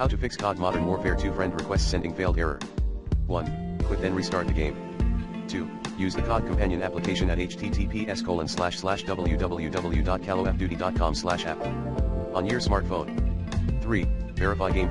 How to fix COD Modern Warfare 2 friend request sending failed error. 1. Quit then restart the game. 2. Use the COD companion application at https://www.calofduty.com/app on your smartphone. 3. Verify game.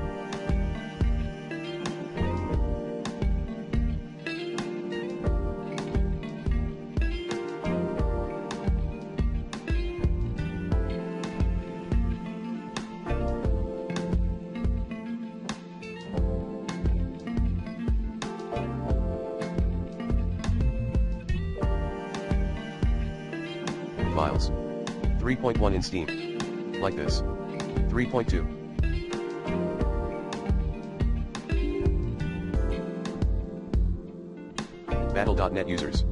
Files. 3.1 in Steam. Like this. 3.2. Battle.net users.